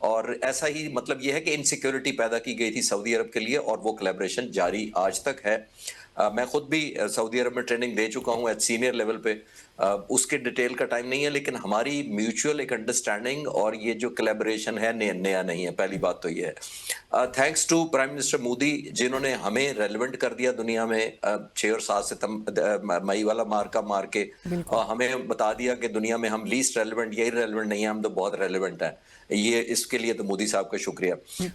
اور ایسا ہی مطلب یہ ہے کہ انسیکیورٹی پیدا کی گئی تھی سعودی عرب کے لیے اور وہ کلیبریشن جاری آج تک ہے. میں خود بھی سعودی عرب میں ٹریننگ دے چکا ہوں ایٹ سینئر لیول پہ. اس کے ڈیٹیل کا ٹائم نہیں ہے لیکن ہماری میوچول ایک انڈرسٹینڈنگ اور یہ جو کلیبریشن ہے نیا نہیں ہے. پہلی بات تو یہ ہے thanks to prime minister Modi جنہوں نے ہمیں ریلیونٹ کر دیا دنیا میں 6 اور 7 مئی والا مارکا مار کے ہمیں بتا دیا کہ دنیا میں ہم لیسٹ ریلیونٹ یہی ریلیونٹ نہیں ہے, ہم تو بہت ریلیونٹ ہیں. یہ اس کے لیے تو مودی صاحب کا شکریہ.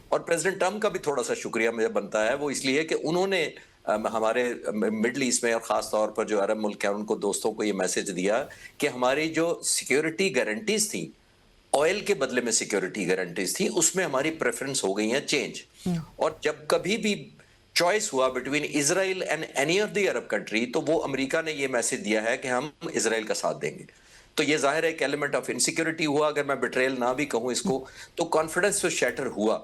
اور پریزیڈنٹ ٹرمپ کا بھی تھوڑا سا شکریہ مجھے بنتا ہے, وہ اس لیے کہ انہوں نے ہمارے مڈل ایسٹ میں اور خاص طور پر جو عرب ملک ہیں ان کو دوستوں کو یہ میسج دیا کہ ہماری جو سیکیورٹی گارنٹیز تھیں آئل کے بدلے میں سیکیورٹی گارنٹیز تھی اس میں ہماری پریفرنس ہو گئی ہیں چینج. اور جب کبھی بھی چوائس ہوا between Israel and any of the Arab country تو وہ امریکہ نے یہ میسج دیا ہے کہ ہم اسرائیل کا ساتھ دیں گے. تو یہ ظاہر ہے ایک ایلیمنٹ آف انسیکیورٹی ہوا, اگر میں بٹریل نہ بھی کہوں اس کو, تو کانفیڈنس تو شیٹر ہوا.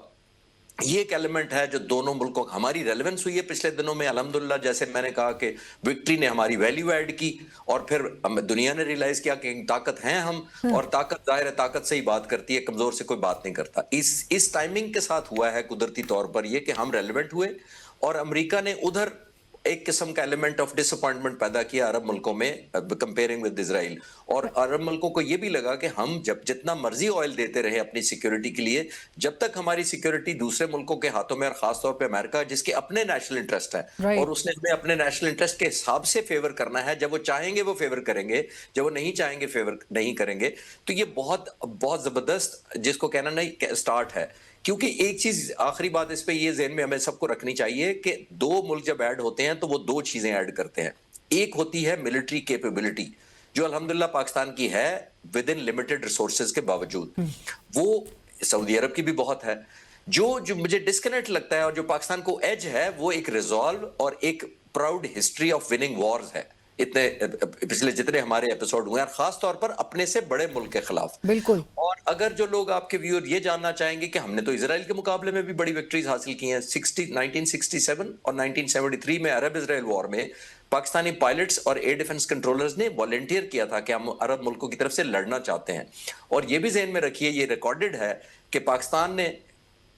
یہ ایک ایلیمنٹ ہے جو دونوں ملکوں ہماری ریلیونس ہوئی ہے پچھلے دنوں میں الحمدللہ. جیسے میں نے کہا کہ وکٹری نے ہماری ویلیو ایڈ کی اور پھر دنیا نے ریلائز کیا کہ طاقت ہیں ہم, اور طاقت ظاہر ہے طاقت سے ہی بات کرتی ہے, کمزور سے کوئی بات نہیں کرتا. اس ٹائمنگ کے ساتھ ہوا ہے قدرتی طور پر یہ کہ ہم ریلیونٹ ہوئے اور امریکہ نے ادھر ایک قسم کا ایلیمنٹ آف ڈس اپوائنٹمنٹ پیدا کیا عرب ملکوں میں کمپیئرنگ ود اسرائیل. اور عرب ملکوں کو یہ بھی لگا کہ ہم جتنا مرضی آئل دیتے رہے اپنی سیکیورٹی کے لیے, جب تک ہماری سیکیورٹی دوسرے ملکوں کے ہاتھوں میں, اور خاص طور پہ امریکہ جس کے اپنے نیشنل انٹرسٹ ہیں اور اس نے ہمیں اپنے نیشنل انٹرسٹ کے حساب سے فیور کرنا ہے, جب وہ چاہیں گے وہ فیور کریں گے, جب وہ نہیں چاہیں گے فیور نہیں کریں گے. تو یہ بہت بہت زبردست جس کو کہنا نہیں اسٹارٹ ہے. کیونکہ ایک چیز آخری بات اس پہ یہ ذہن میں ہمیں سب کو رکھنی چاہیے کہ دو ملک جب ایڈ ہوتے ہیں تو وہ 2 چیزیں ایڈ کرتے ہیں. ایک ہوتی ہے ملٹری کیپیبلٹی جو الحمدللہ پاکستان کی ہے ود ان لمیٹڈ ریسورسز کے باوجود, وہ سعودی عرب کی بھی بہت ہے. جو مجھے ڈسکنیکٹ لگتا ہے اور جو پاکستان کو ایج ہے وہ ایک ریزالو اور ایک proud history of winning wars ہے. اتنے پچھلے جتنے ہمارے ایپیسوڈ ہوئے ہیں خاص طور پر اپنے سے بڑے ملک کے خلاف. بالکل. اور اگر جو لوگ آپ کے ویور یہ جاننا چاہیں گے کہ ہم نے تو اسرائیل کے مقابلے میں بھی بڑی وکٹریز حاصل کی ہیں. 1967 اور 1973 میں عرب اسرائیل وار میں پاکستانی پائلٹس اور ایئر ڈیفنس کنٹرولرز نے والنٹیئر کیا تھا کہ ہم عرب ملکوں کی طرف سے لڑنا چاہتے ہیں. اور یہ بھی ذہن میں رکھیے یہ ریکارڈڈ ہے کہ پاکستان نے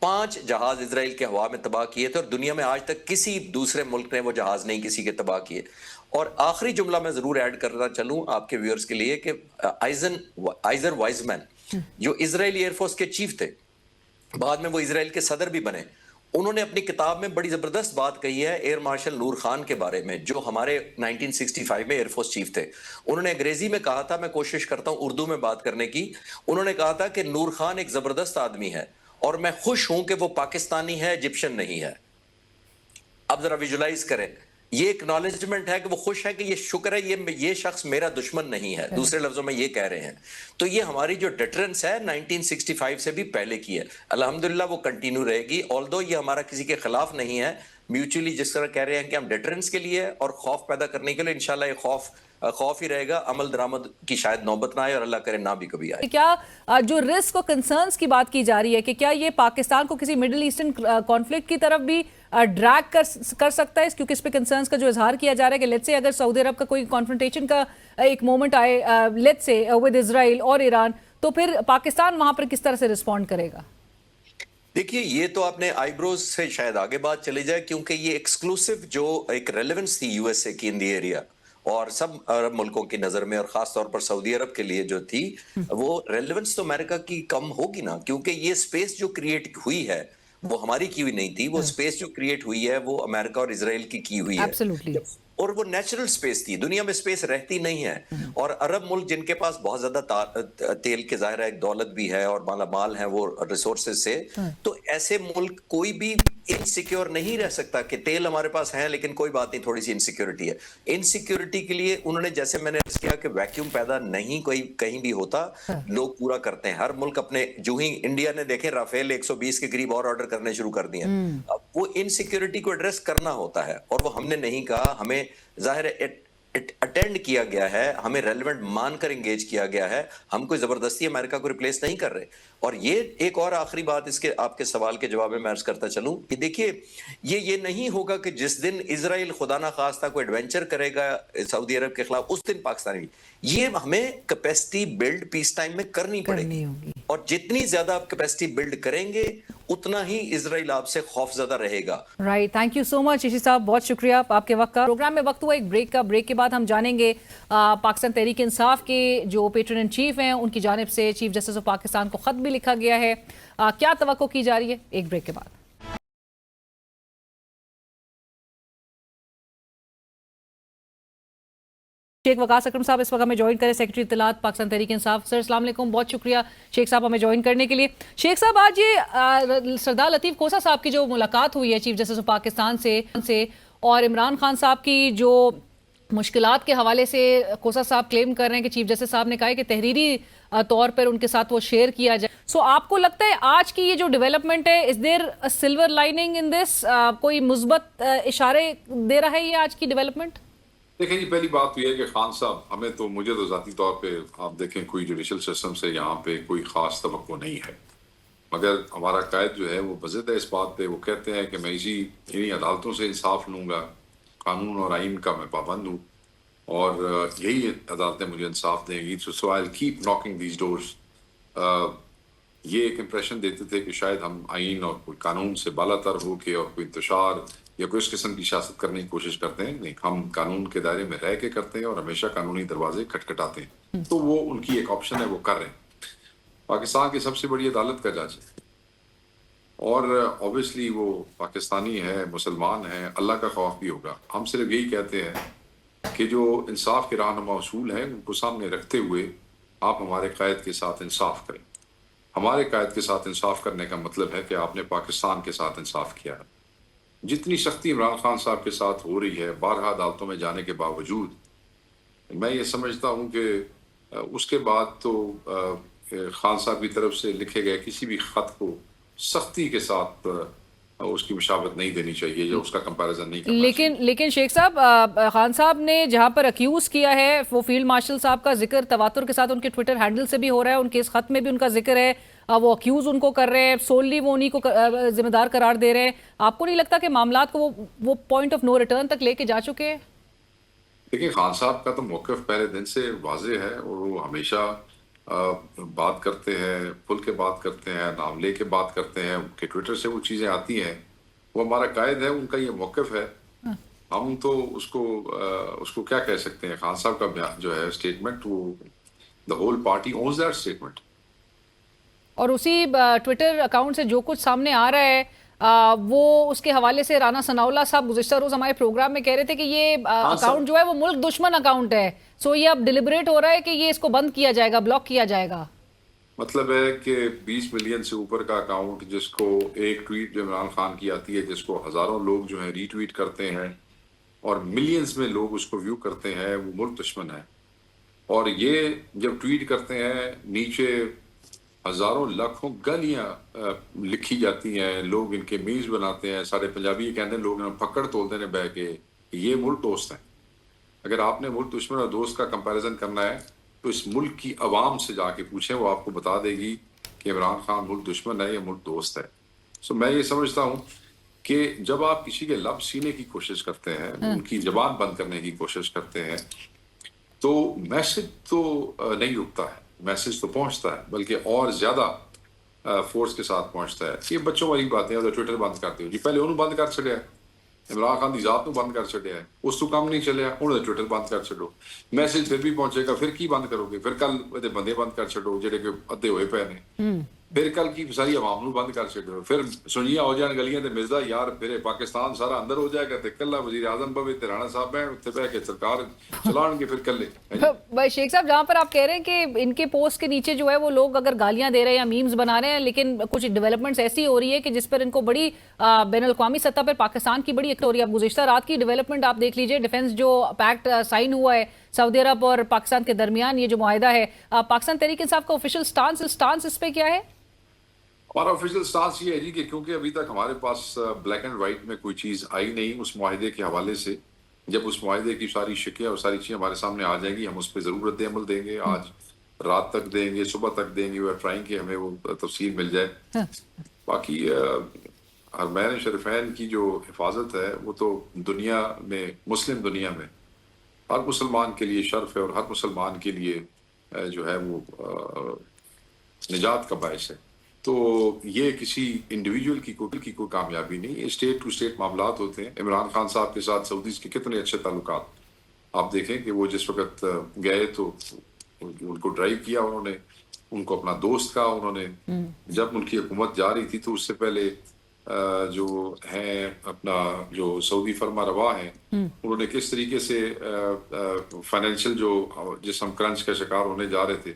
5 جہاز اسرائیل کے ہوا میں تباہ کیے تھے, اور دنیا میں آج تک کسی دوسرے ملک نے وہ جہاز نہیں کسی کے تباہ کیے. اور آخری جملہ میں ضرور ایڈ کرنا چلوں آپ کے ویورز کے لیے کہ آئزر وائزمین جو اسرائیلی ایئر فورس کے چیف تھے, بعد میں وہ اسرائیل کے صدر بھی بنے, انہوں نے اپنی کتاب میں بڑی زبردست بات کہی ہے ایئر مارشل نور خان کے بارے میں جو ہمارے 1965 میں ایئر فورس چیف تھے. انہوں نے انگریزی میں کہا تھا, میں کوشش کرتا ہوں اردو میں بات کرنے کی, انہوں نے کہا تھا کہ نور خان ایک زبردست آدمی ہے اور میں خوش ہوں کہ وہ پاکستانی ہے, ایجپشن نہیں ہے. اب ذرا ویژولائز کریں, یہ ایکنالجمنٹ ہے کہ وہ خوش ہے کہ یہ شکر ہے یہ شخص میرا دشمن نہیں ہے, دوسرے لفظوں میں یہ کہہ رہے ہیں. تو یہ ہماری جو ڈیٹرنس ہے 1965 سے بھی پہلے کی ہے, الحمدللہ وہ کنٹینیو رہے گی. آلدو یہ ہمارا کسی کے خلاف نہیں ہے, میوچولی جس طرح کہہ رہے ہیں کہ ہم ڈیٹرنس کے لیے اور خوف پیدا کرنے کے لیے, انشاءاللہ یہ خوف ہی رہے گا. عمل درآمد کی شاید نوبت نہ آئے اور اللہ کرے نہ بھی کبھی آئے. کیا جو رسک اور کنسرنز کی بات کی جا رہی ہے کہ کیا یہ پاکستان کو کسی مڈل ایسٹرن کانفلکٹ کی طرف بھی ڈریگ کر سکتا ہے, کیونکہ اس پہ کنسرنز کا جو اظہار کیا جا رہا ہے کہ لیٹس سے اگر سعودی عرب کا کوئی کانفرنٹیشن کا ایک مومنٹ آئے لیٹس سے ود اسرائیل اور ایران, تو پھر پاکستان وہاں پر کس طرح سے رسپونڈ کرے گا؟ دیکھیے یہ تو آپ نے آئی بروز سے شاید آگے بات چلی جائے, کیونکہ یہ ایکسکلوسیو جو ایک ریلیونس تھی یو ایس اے کی ان دی ایریا اور سب عرب ملکوں کی نظر میں, اور خاص طور پر سعودی عرب کے لیے جو تھی وہ ریلیونس تو امریکہ کی کم ہوگی نا, کیونکہ یہ سپیس جو کریٹ ہوئی ہے وہ ہماری کی ہوئی نہیں تھی, وہ سپیس جو کریٹ ہوئی ہے وہ امریکہ اور اسرائیل کی ہوئی ہے, اور وہ نیچرل سپیس تھی. دنیا میں سپیس رہتی نہیں ہے, اور عرب ملک جن کے پاس بہت زیادہ تیل کے ظاہر ہے ایک دولت بھی ہے اور مالا مال ہیں وہ ریسورسز سے, تو ایسے ملک کوئی بھی انسیکیور نہیں رہ سکتا کہ تیل ہمارے پاس ہے لیکن کوئی بات نہیں تھوڑی سی انسیکیورٹی ہے. انسیکیورٹی کے لیے انہوں نے, جیسے میں نے کیا کہ ویکیوم پیدا نہیں کوئی کہیں بھی ہوتا, لوگ پورا کرتے ہیں. ہر ملک اپنے, جو ہی انڈیا نے دیکھیں رافیل 120 کے قریب اور آرڈر کرنے شروع کر دیے, اب وہ انسیکیورٹی کو ایڈریس کرنا ہوتا ہے, اور وہ ہم نے نہیں کہا. ہمیں ظاہر ہے اٹینڈ کیا گیا ہے, ہمیں ریلیونٹ مان کر انگیج کیا گیا ہے, ہم کوئی زبردستی امریکہ کو ریپلیس نہیں کر رہے. اور یہ ایک اور آخری بات اس کے آپ کے سوال کے جواب میں عرض کرتا چلوں کہ دیکھیے یہ نہیں ہوگا کہ جس دن اسرائیل خدا نہ خواستہ کوئی ایڈونچر کرے گا سعودی عرب کے خلاف اس دن پاکستانی، یہ ہمیں کیپیسٹی بلڈ پیس ٹائم میں کرنی پڑے گی، اور جتنی زیادہ آپ کیپیسٹی بلڈ کریں گے اتنا ہی اسرائیل آپ سے خوف زدہ رہے گا. رائٹ، تھینک یو سو مچ ششی صاحب، بہت شکریہ آپ کے وقت کا. پروگرام میں وقت ہوا ایک بریک کا. بریک کے بعد ہم جانیں گے پاکستان تحریک انصاف کے جو پیٹرن ان چیف ہیں ان کی جانب سے چیف جسٹس آف پاکستان کو خط بھی لکھا گیا ہے. کیا توقع کی جا رہی ہے؟ ایک بریک کے بعد. شیخ وقاص اکرم صاحب اس وقت ہمیں جوائن کریں، سیکرٹری اطلاعات پاکستان تحریک انصاف. سر السلام علیکم، بہت شکریہ شیخ صاحب ہمیں جوائن کرنے کے لیے. شیخ صاحب، آج یہ سردار لطیف کوسہ صاحب کی جو ملاقات ہوئی ہے چیف جسٹس آف پاکستان سے اور عمران خان صاحب کی جو مشکلات کے حوالے سے کوسہ صاحب کلیم کر رہے ہیں کہ چیف جسٹس صاحب نے کہا ہے کہ تحریری طور پر ان کے ساتھ وہ شیئر کیا جائے. سو آپ کو لگتا ہے آج کی یہ جو ڈیولپمنٹ ہے، از دیر سلور لائننگ ان دس؟ کوئی مثبت اشارے دے رہا ہے یہ آج کی ڈیولپمنٹ؟ دیکھیں جی، پہلی بات یہ ہے کہ خان صاحب مجھے تو ذاتی طور پہ آپ دیکھیں کوئی جوڈیشل سسٹم سے یہاں پہ کوئی خاص توقع نہیں ہے، مگر ہمارا قائد جو ہے وہ بضد ہے اس بات پہ. وہ کہتے ہیں کہ میں انہی عدالتوں سے انصاف لوں گا، قانون اور آئین کا میں پابند ہوں اور یہی عدالتیں مجھے انصاف دیں گی. So I will keep knocking these doors. یہ ایک امپریشن دیتے تھے کہ شاید ہم آئین اور کوئی قانون سے بالا تر ہو کے اور کوئی انتشار یا کوئی اس قسم کی سیاست کرنے کی کوشش کرتے ہیں. نہیں، ہم قانون کے دائرے میں رہ کے کرتے ہیں اور ہمیشہ قانونی دروازے کھٹکھٹاتے ہیں. تو وہ ان کی ایک آپشن ہے، وہ کر رہے ہیں. پاکستان کی سب سے بڑی عدالت کا جج ہے اور اوبیسلی وہ پاکستانی ہے، مسلمان ہے، اللہ کا خوف بھی ہوگا. ہم صرف یہی کہتے ہیں کہ جو انصاف کے رہنما اصول ہیں ان کو سامنے رکھتے ہوئے آپ ہمارے قائد کے ساتھ انصاف کریں. ہمارے قائد کے ساتھ انصاف کرنے کا مطلب ہے کہ آپ نے پاکستان کے ساتھ انصاف کیا ہے. جتنی سختی عمران خان صاحب کے ساتھ ہو رہی ہے بارہا عدالتوں میں جانے کے باوجود، میں یہ سمجھتا ہوں کہ اس کے بعد تو خان صاحب کی طرف سے لکھے گئے کسی بھی خط کو سختی کے ساتھ اس کی مشابہت نہیں دینی چاہیے یا اس کا کمپیریزن نہیں کرنا چاہیے. لیکن شیخ صاحب، خان صاحب نے جہاں پر اکیوز کیا ہے وہ فیلڈ مارشل صاحب کا ذکر تواتر کے ساتھ ان کے ٹویٹر ہینڈل سے بھی ہو رہا ہے، ان کے اس خط میں بھی ان کا ذکر ہے، وہ اکیوز ان کو کر رہے ہیں، سوللی وہ انہی کو ذمہ دار قرار دے رہے ہیں. آپ کو نہیں لگتا کہ معاملات کو وہ پوائنٹ آف نو ریٹرن تک لے کے جا چکے ہیں؟ دیکھیں، خان صاحب کا تو موقف پہلے دن سے واضح ہے اور وہ ہمیشہ بات کرتے ہیں، کھل کے بات کرتے ہیں، نام لے کے بات کرتے ہیں، کہ ٹویٹر سے وہ چیزیں آتی ہیں. وہ ہمارا قائد ہے، ان کا یہ موقف ہے. ہم تو اس کو کیا کہہ سکتے ہیں. خان صاحب کا جو ہے اسٹیٹمنٹ، وہ the whole party one's that statement. اور اسی ٹویٹر اکاؤنٹ سے جو کچھ سامنے آ رہا ہے وہ اس کے حوالے سے رانا ثناءاللہ صاحب گزشتہ روز ہمارے پروگرام میں کہہ رہے تھے کہ یہ اکاؤنٹ جو ہے وہ ملک دشمن اکاؤنٹ ہے. سو یہ اب ڈیلیبریٹ ہو رہا ہے کہ یہ اس کو بند کیا جائے گا، بلاک کیا جائے گا. مطلب ہے کہ 20 ملین سے اوپر کا اکاؤنٹ، جس کو ایک ٹویٹ جو عمران خان کی آتی ہے جس کو ہزاروں لوگ جو ہیں ری ٹویٹ کرتے ہیں اور ملینز میں لوگ اس کو ویو کرتے ہیں، وہ ملک دشمن ہے. اور یہ جب ٹویٹ کرتے ہیں نیچے ہزاروں لاکھوں گالیاں لکھی جاتی ہیں، لوگ ان کے میمز بناتے ہیں. سارے پنجابی یہ کہتے ہیں، لوگ پکڑ تولتے ہیں بہ کے یہ ملک دوست ہیں. اگر آپ نے ملک دشمن اور دوست کا کمپیریزن کرنا ہے تو اس ملک کی عوام سے جا کے پوچھیں، وہ آپ کو بتا دے گی کہ عمران خان ملک دشمن ہے یا ملک دوست ہے. سو میں یہ سمجھتا ہوں کہ جب آپ کسی کے لب سینے کی کوشش کرتے ہیں، ان کی زبان بند کرنے کی کوشش کرتے ہیں، تو میسج تو نہیں رکتا ہے، میسج تو پہنچتا ہے، بلکہ اور زیادہ فورس کے ساتھ پہنچتا ہے. یہ بچوں والی باتیں ہیں. ٹویٹر بند کرتے ہو جی، پہلے انہوں بند کر چڑیا، عمران خان کی ذات کو بند کر چڑیا ہے، اس تو کام نہیں چلیا، انہوں نے ٹویٹر بند کر چڑو. میسج پھر بھی پہنچے گا، پھر کی بند کرو گے؟ پھر کل بندے بند کر چڑو جڑے کہ ادھے ہوئے پے نے، پھر کل کی ساری عوام نو بند کر چڑو، پھر سنیاں ہو جان گلیاں تے مرزا یار پھر پاکستان سارا اندر ہو جائے گا تے کلا وزیر اعظم بوے تے رانا صاحب ہیں اتنے بہ کے سرکار چلان گے پھر کلے. بھائی شیخ صاحب، جہاں پر آپ کہہ رہے ہیں کہ ان کے پوسٹ کے نیچے جو ہے وہ لوگ اگر گالیاں دے رہے ہیں یا میمز بنا رہے ہیں، لیکن کچھ ڈیولپمنٹس ایسی ہو رہی ہے کہ جس پر ان کو بڑی بین الاقوامی سطح پر پاکستان کی بڑی ایک ہو رہی ہے. اب گزشتہ رات کی ڈیولپمنٹ آپ دیکھ لیجئے، ڈیفنس جو پیکٹ سائن ہوا ہے سعودی عرب اور پاکستان کے درمیان، یہ جو معاہدہ ہے، پاکستان تحریک انصاف کا آفیشیل سٹانس اس پہ کیا ہے؟ ہمارا آفیشیل سٹانس یہ ہے جی کہ کیونکہ ابھی تک ہمارے پاس بلیک اینڈ وائٹ میں کوئی چیز آئی نہیں اس معاہدے کے حوالے سے. جب اس معاہدے کی ساری شکیں اور ساری چیزیں ہمارے سامنے آ جائیں گی، ہم اس پہ ضرور رد عمل دیں گے. آج رات تک دیں گے, صبح تک دیں گے, وی آر ٹرائنگ کہ ہمیں وہ تفصیل مل جائے. باقی حرمین شریفین کی جو حفاظت ہے وہ تو دنیا میں, مسلم دنیا میں ہر مسلمان کے لیے شرف ہے, اور ہر مسلمان کے لیے جو ہے وہ نجات کا باعث ہے. تو یہ کسی انڈیویجول کی کوئی کامیابی نہیں, یہ اسٹیٹ ٹو اسٹیٹ معاملات ہوتے ہیں. عمران خان صاحب کے ساتھ سعودیز کے کتنے اچھے تعلقات, آپ دیکھیں کہ وہ جس وقت گئے تو ان کو ڈرائیو کیا انہوں نے, ان کو اپنا دوست کہا انہوں نے. جب ان کی حکومت جا رہی تھی تو اس سے پہلے جو ہیں اپنا جو سعودی فرما روا ہیں, انہوں نے کس طریقے سے فائنینشیل جو جس ہم کرنچ کا شکار ہونے جا رہے تھے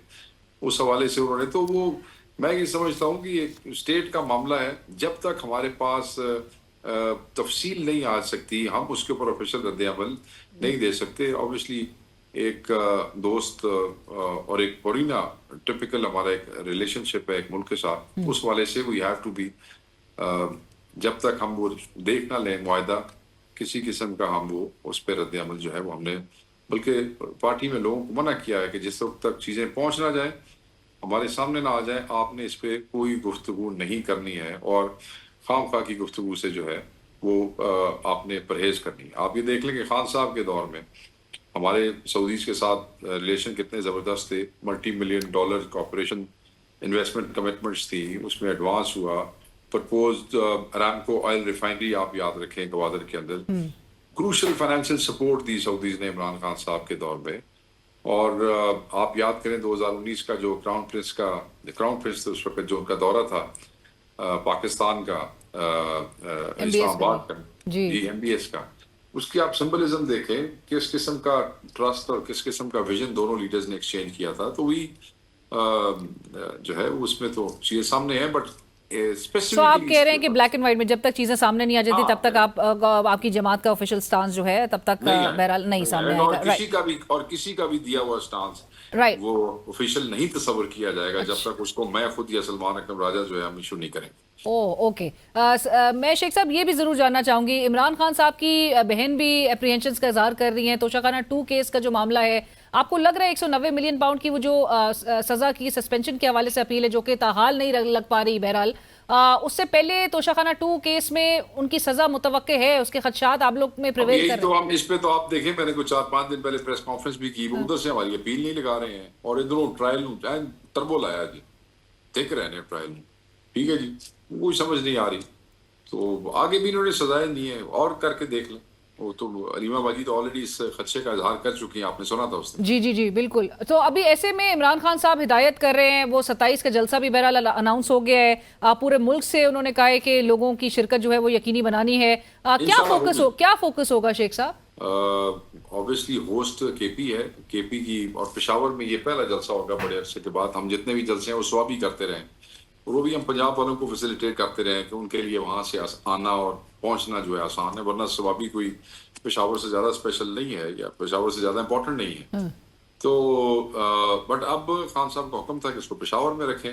اس حوالے سے انہوں نے, تو وہ میں یہ سمجھتا ہوں کہ یہ اسٹیٹ کا معاملہ ہے. جب تک ہمارے پاس تفصیل نہیں آ سکتی ہم اس کے اوپر آفیشیل رد عمل نہیں دے سکتے. اوبیسلی ایک دوست اور ایک پورینہ ٹپیکل ہمارا ایک ریلیشن شپ ہے ایک ملک کے ساتھ, اس والے سے وی ہیو ٹو بی, جب تک ہم وہ دیکھ نہ لیں معاہدہ کسی قسم کا, ہم وہ اس پہ رد عمل جو ہے وہ ہم نے, بلکہ پارٹی میں لوگوں کو منع کیا ہے کہ جس وقت تک چیزیں پہنچ نہ جائیں, ہمارے سامنے نہ آ جائیں, آپ نے اس پہ کوئی گفتگو نہیں کرنی ہے, اور خام خواہ کی گفتگو سے جو ہے وہ آپ نے پرہیز کرنی ہے. آپ یہ دیکھ لیں کہ خان صاحب کے دور میں ہمارے سعودیز کے ساتھ ریلیشن کتنے زبردست تھے, $multi-million کارپوریشن انویسٹمنٹ کمٹمنٹس تھی, اس میں ایڈوانس ہوا. پرپوزڈ ارامکو آئل ریفائنری آپ یاد رکھیں گوادر کے اندر, کروشل فائنینشیل سپورٹ دی سعودیز نے عمران خان صاحب کے دور میں. اور آپ یاد کریں 2019 کا جو کراؤن پرنس اس وقت جو ان کا دورہ تھا پاکستان کا, اسلام آباد کا, جی MBS کا, اس کی آپ سمبلزم دیکھیں کس قسم کا ٹرسٹ اور کس قسم کا ویژن دونوں لیڈرز نے ایکسچینج کیا تھا. تو وہی جو ہے اس میں تو چیزیں سامنے ہیں, بٹ تو آپ کہہ رہے ہیں کہ بلیک اینڈ وائٹ میں جب تک چیزیں سامنے نہیں آ جاتی تب تک آپ کی جماعت کا آفیشیل سٹانس جو ہے تب تک بہرحال نہیں سامنے آئے گا, اور کسی کا بھی دیا ہوا سٹانس وہ آفیشیل نہیں تصور کیا جائے گا جب تک اس کو میں خود یا سلمان اکرم راجہ جو ہے ہم ایشو نہیں کریں. اوکے, میں شیخ صاحب یہ بھی ضرور جاننا چاہوں گی, عمران خان صاحب کی بہن بھی اپریہنشنز کا اظہار کر رہی ہیں. توشہ خانہ 2 کیس کا جو معاملہ ہے, آپ کو لگ رہا ہے 190 ملین پاؤنڈ کی وہ جو سزا کی سسپینشن کے حوالے سے اپیل ہے جو کہ تاحال نہیں لگ پا رہی, بہرحال اس سے پہلے توشہ خانہ 2 کیس میں ان کی سزا متوقع ہے, اس کے خدشات آپ لوگ میں پریویل کر رہے ہیں. ہم اس پہ تو آپ دیکھیں میں نے کوئی 4-5 دن پہلے پریس کانفرنس بھی کی, وہ ادھر سے ہماری اپیل نہیں لگا رہے ہیں, اور ادھروں ٹرائل ٹربو لایا جی, دیکھ رہے ہیں ٹرائل میں, ٹھیک ہے جی, کوئی سمجھ نہیں آ رہی. تو آگے بھی انہوں نے سزائیں دی ہیں, اور کر کے دیکھ لیں. وہ تو علیمہ باجی تو آلریڈی اس خدشے کا اظہار کر چکی ہیں, آپ نے سنا تھا اس نے. جی بالکل. تو ابھی ایسے میں عمران خان صاحب ہدایت کر رہے ہیں, وہ 27 کا جلسہ بھی بہرحال اناؤنس ہو گیا ہے, پورے ملک سے انہوں نے کہا ہے کہ لوگوں کی شرکت جو ہے وہ یقینی بنانی ہے. کیا فوکس ہوگا شیخ صاحب؟ اوبیسلی ہوسٹ KP ہے, KP کی, اور پشاور میں یہ پہلا جلسہ ہوگا بڑے عرصے کے بعد. ہم جتنے بھی جلسے ہیں وہ سوابی کرتے رہیں, اور وہ بھی ہم پنجاب والوں کو فیسیلیٹیٹ کرتے رہیں کہ ان کے لیے وہاں سے آنا اور پہنچنا جو ہے آسان ہے, ورنہ سوابی کوئی پشاور سے زیادہ اسپیشل نہیں ہے یا پشاور سے زیادہ امپورٹنٹ نہیں ہے. تو بٹ اب خان صاحب کا حکم تھا کہ اس کو پشاور میں رکھیں,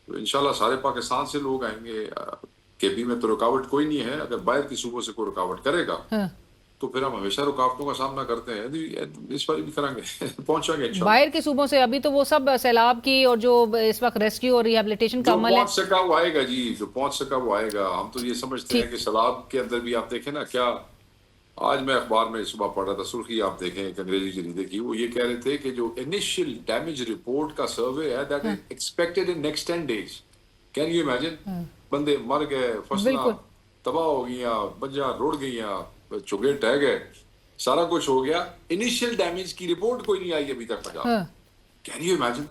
تو انشاءاللہ سارے پاکستان سے لوگ آئیں گے. KP میں تو رکاوٹ کوئی نہیں ہے, اگر باہر کی صوبوں سے کوئی رکاوٹ کرے گا تو پھر ہم ہمیشہ رکاوٹوں کا سامنا کرتے ہیں, اس بار بھی کریں گے, پہنچیں گے انشاءاللہ. باہر کے صوبوں سے ابھی تو وہ سب سیلاب کی اور جو اس وقت ریسکیو اور ریہیبلیٹیشن کا عمل ہے, پہنچ سکا وہ آئے گا جی, جو پہنچ سکا وہ آئے گا. ہم تو یہ سمجھتے ہیں کہ سیلاب کے اندر بھی آپ دیکھیں نا, کیا آج میں اخبار میں صبح پڑھ رہا تھا, سرخی آپ دیکھیں ایک انگریزی جریدے کی, وہ یہ کہہ رہے تھے کہ جو انیشیل ڈیمیج رپورٹ کا سروے ہے that is expected in next 10 days. Can you imagine, بندے مر گئے, فصلیں تباہ ہو گئیاں, بجاں روڑ گئیاں, چگے ٹہ گئے, سارا کچھ ہو گیا, انیشیل ڈیمیج کی رپورٹ کوئی نہیں آئی ابھی تک Punjab. Can you imagine.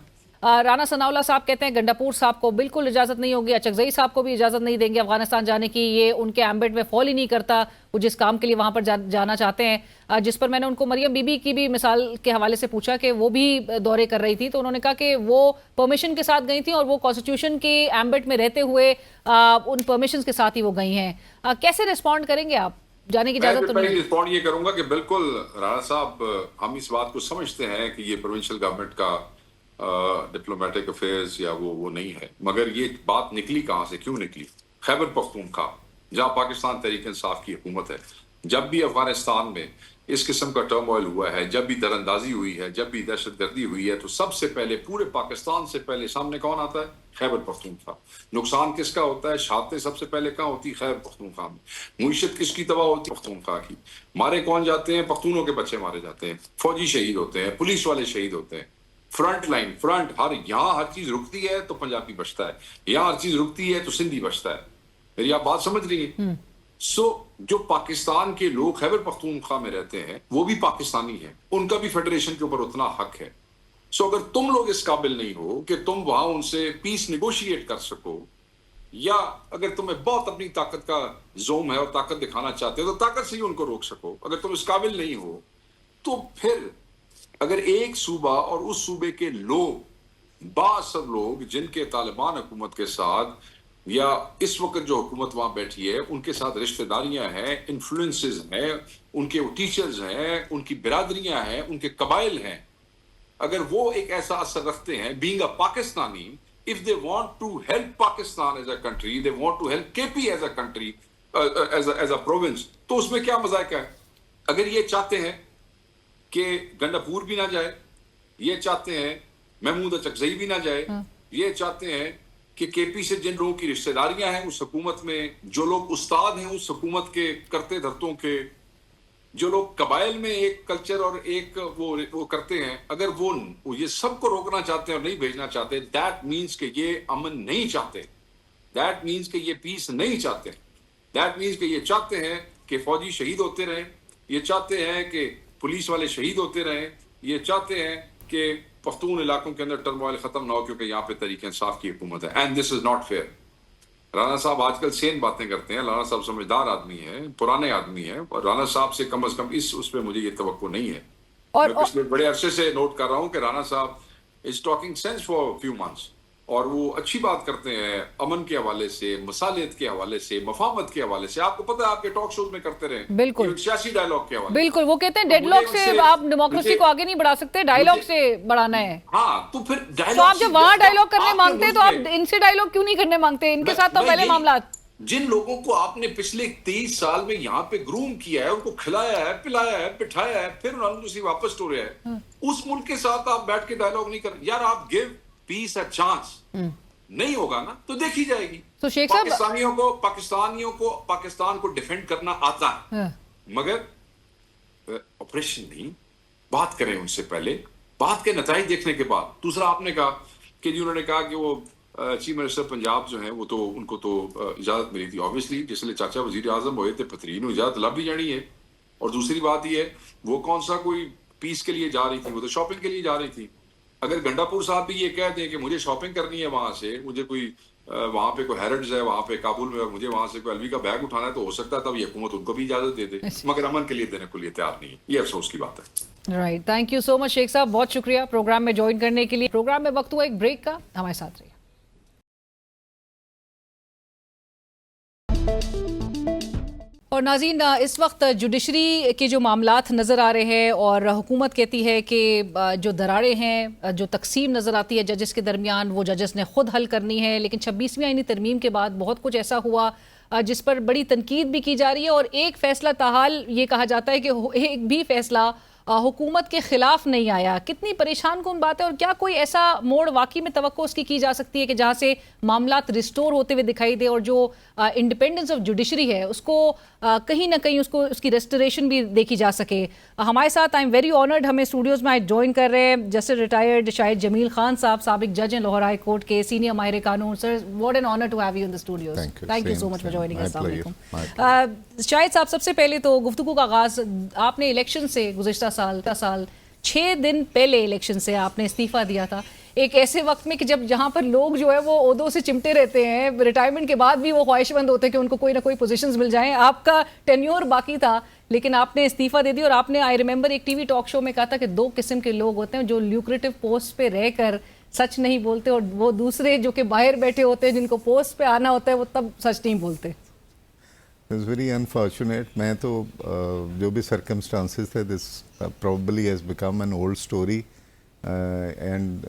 Rana Sanaullah صاحب کہتے ہیں گنڈاپور صاحب کو بالکل اجازت نہیں ہوگی, اچکزئی صاحب کو بھی اجازت نہیں دیں گے افغانستان جانے کی, یہ ان کے ایمبٹ میں فال ہی نہیں کرتا, وہ جس کام کے لیے وہاں پر جانا چاہتے ہیں. جس پر میں نے ان کو مریم بی بی کی بھی مثال کے حوالے سے پوچھا کہ وہ بھی دورے کر رہی تھی, تو انہوں نے کہا کہ وہ پرمیشن کے ساتھ گئی تھیں اور وہ کانسٹیٹیوشن کے ایمبٹ میں رہتے ہوئے ان پرمیشنز کے ساتھ ہی وہ گئی ہیں. کیسے ریسپونڈ کریں گے آپ؟ جانے کی اجازت تو نہیں. میں رسپونڈ یہ کروں گا کہ بالکل رانا صاحب, ہم اس بات کو سمجھتے ہیں کہ یہ پروونشل گورنمنٹ کا ڈپلومیٹک افیئرز یا وہ نہیں ہے, مگر یہ بات نکلی کہاں سے, کیوں نکلی؟ خیبر پختونخوا جہاں پاکستان تحریک انصاف کی حکومت ہے, جب بھی افغانستان میں اس قسم کا ٹرموائل ہوا ہے، جب بھی دراندازی ہوئی ہے، جب بھی دہشت گردی ہوئی ہے، تو سب سے پہلے پورے پاکستان سے پہلے سامنے کون آتا ہے؟ خیبر پختونخوا۔ نقصان کس کا ہوتا ہے؟ شہادتیں سب سے پہلے کہاں ہوتی؟ خیبر پختونخوا میں۔ معیشت کس کی تباہ ہوتی ہے؟ پختونخوا کی۔ مارے کون جاتے ہیں؟ پختونوں کے بچے مارے جاتے ہیں، فوجی شہید ہوتے ہیں، پولیس والے شہید ہوتے ہیں۔ فرنٹ لائن، فرنٹ، یہاں ہر چیز رکتی ہے تو پنجابی بچتا ہے، یہاں ہر چیز رکتی ہے تو سندھی بچتا ہے۔ میری آپ بات سمجھ رہی ہیں؟ جو پاکستان کے لوگ خیبر پختونخوا میں رہتے ہیں وہ بھی پاکستانی ہیں، ان کا بھی فیڈریشن کے اوپر اتنا حق ہے۔ اگر تم لوگ اس قابل نہیں ہو کہ تم وہاں ان سے پیس نیگوشیٹ کر سکو، یا اگر تمہیں بہت اپنی طاقت کا زوم ہے اور طاقت دکھانا چاہتے ہو تو طاقت سے ہی ان کو روک سکو، اگر تم اس قابل نہیں ہو تو پھر اگر ایک صوبہ اور اس صوبے کے لوگ، بااثر لوگ جن کے طالبان حکومت کے ساتھ یا اس وقت جو حکومت وہاں بیٹھی ہے ان کے ساتھ رشتہ داریاں ہیں، انفلوئنسز ہیں، ان کے ٹیچرز ہیں، ان کی برادریاں ہیں، ان کے قبائل ہیں، اگر وہ ایک ایسا اثر رکھتے ہیں being a Pakistani, if they want to help Pakistan as a country, they want to help KP as a country, as a province، تو اس میں کیا مذائقہ ہے؟ اگر یہ چاہتے ہیں کہ گنڈا پور بھی نہ جائے، یہ چاہتے ہیں محمود اچکزئی بھی نہ جائے، یہ چاہتے ہیں کہ کے پی سے جن لوگوں کی رشتہ داریاں ہیں اس حکومت میں، جو لوگ استاد ہیں اس حکومت کے کرتے دھرتوں کے، جو لوگ قبائل میں ایک کلچر اور ایک وہ کرتے ہیں، اگر وہ یہ سب کو روکنا چاہتے ہیں اور نہیں بھیجنا چاہتے، دیٹ مینس کہ یہ امن نہیں چاہتے، دیٹ مینس کہ یہ پیس نہیں چاہتے، دیٹ مینس کہ یہ چاہتے ہیں کہ فوجی شہید ہوتے رہیں، یہ چاہتے ہیں کہ پولیس والے شہید ہوتے رہیں، یہ چاہتے ہیں کہ پختون علاقوں کے اندر ٹرموائل ختم نہ ہو، کیونکہ یہاں پہ تحریک انصاف کی حکومت ہے، and this is not fair. Rana صاحب آج کل سین باتیں کرتے ہیں، رانا صاحب سمجھدار آدمی ہیں، پرانے آدمی ہیں، اور رانا صاحب سے کم از کم اس پہ مجھے یہ توقع نہیں ہے۔ اور میں پچھلے بڑے عرصے سے نوٹ کر رہا ہوں کہ رانا صاحب is talking sense for few months, اور وہ اچھی بات کرتے ہیں امن کے حوالے سے، مصالحت کے حوالے سے، مفاہمت کے حوالے سے، آپ کو پتہ ہے آپ کے ٹاک شوز میں کرتے رہے، بالکل سیاسی ڈائلاگ کے حوالے، بالکل، وہ کہتے ہیں ڈیڈ لاک سے آپ ڈیموکریسی کو آگے نہیں بڑھا سکتے، ڈائلاگ سے بڑھانا ہے۔ ہاں تو پھر تو آپ جب وہاں ڈائلاگ کرنے مانگتے تو آپ ان سے ڈائلاگ کیوں نہیں کرنے مانگتے؟ ان کے ساتھ تو پہلے معاملات، جن لوگوں کو آپ نے پچھلے 23 سال میں یہاں پہ گروم کیا ہے، ان کو کھلایا ہے، پلایا ہے، بٹھایا ہے، پھر انہوں نے واپس ٹوریا ہے، اس ملک کے ساتھ آپ بیٹھ کے ڈائلاگ نہیں کر، یار آپ گیو پیس اے چانس، نہیں ہوگا نا تو دیکھی جائے گی۔ تو شیخ صاحب پاکستانیوں کو پاکستان کو ڈیفینڈ کرنا آتا ہے، مگر آپریشن نہیں، بات کریں ان سے پہلے، بات کے نتائج دیکھنے کے بعد۔ دوسرا آپ نے کہا کہ جی انہوں نے کہا کہ وہ چیف منسٹر پنجاب جو ہیں وہ تو ان کو تو اجازت ملی تھی، obviously جس لیے چاچا وزیر اعظم ہوئے تھے پترین اجازت لب بھی جانی ہے۔ اور دوسری بات یہ ہے وہ کون سا کوئی پیس کے لیے جا رہی تھی، وہ تو شاپنگ کے لیے جا رہی تھی۔ اگر گنڈا پور صاحب بھی یہ کہہ دیں کہ مجھے شاپنگ کرنی ہے وہاں سے، مجھے کوئی وہاں پہ کوئی ہیرڈز ہے وہاں پہ کابل میں، مجھے وہاں سے کوئی ایل وی کا بیگ اٹھانا ہے، تو ہو سکتا ہے تب یہ حکومت ان کو بھی اجازت دے دے، مگر امن کے لیے دینے کو لیے تیار نہیں ہے۔ یہ افسوس کی بات ہے۔ رائٹ، تھینک یو سو مچ شیخ صاحب، بہت شکریہ پروگرام میں جوائن کرنے کے لیے۔ پروگرام میں وقت ہوا ایک بریک کا، ہمارے ساتھ رہیے۔ اور ناظرین، اس وقت جوڈیشری کے جو معاملات نظر آ رہے ہیں اور حکومت کہتی ہے کہ جو دراڑیں ہیں، جو تقسیم نظر آتی ہے ججز کے درمیان، وہ ججز نے خود حل کرنی ہے، لیکن 26ویں آئینی ترمیم کے بعد بہت کچھ ایسا ہوا جس پر بڑی تنقید بھی کی جا رہی ہے، اور ایک فیصلہ تاحال یہ کہا جاتا ہے کہ ایک بھی فیصلہ حکومت کے خلاف نہیں آیا۔ کتنی پریشان کن بات ہے، اور کیا کوئی ایسا موڑ واقعی میں توقع اس کی جا سکتی ہے کہ جہاں سے معاملات ریسٹور ہوتے ہوئے دکھائی دے، اور جو انڈیپینڈنس آف جوڈیشری ہے اس کو کہیں نہ کہیں اس کی ریسٹوریشن بھی دیکھی جا سکے؟ ہمارے ساتھ آئی ایم ویری آنرڈ، ہمیں اسٹوڈیوز میں جوائن کر رہے ہیں جسٹس ریٹائرڈ شاہد جمیل خان صاحب، سابق جج ہیں لاہور ہائی کورٹ کے، سینئر ماہر قانون۔ Sir, what an honour to have you in the studios, thank you so much for joining us. السلام علیکم۔ شاہد صاحب، سب سے پہلے تو گفتگو کا آغاز آپ نے الیکشن سے، گزشتہ سال 6 دن پہلے الیکشن سے آپ نے استعفیٰ دیا تھا، ایک ایسے وقت میں کہ جہاں پر لوگ جو ہے وہ عہدوں سے چمٹے رہتے ہیں، ریٹائرمنٹ کے بعد بھی وہ خواہش مند ہوتے ہیں کہ ان کو کوئی نہ کوئی پوزیشنز مل جائیں۔ آپ کا ٹینیور باقی تھا لیکن آپ نے استعفیٰ دے دی، اور آپ نے آئی ریممبر ایک ٹی وی ٹاک شو میں کہا تھا کہ 2 قسم کے لوگ ہوتے ہیں، جو لیوکریٹو پوسٹ پہ رہ کر سچ نہیں بولتے، اور وہ دوسرے جو کہ باہر بیٹھے ہوتے ہیں جن کو پوسٹ پہ آنا ہوتا ہے وہ تب سچ نہیں بولتے۔ It's very unfortunate. میں تو جو بھی circumstances تھے, this probably has become an old story. And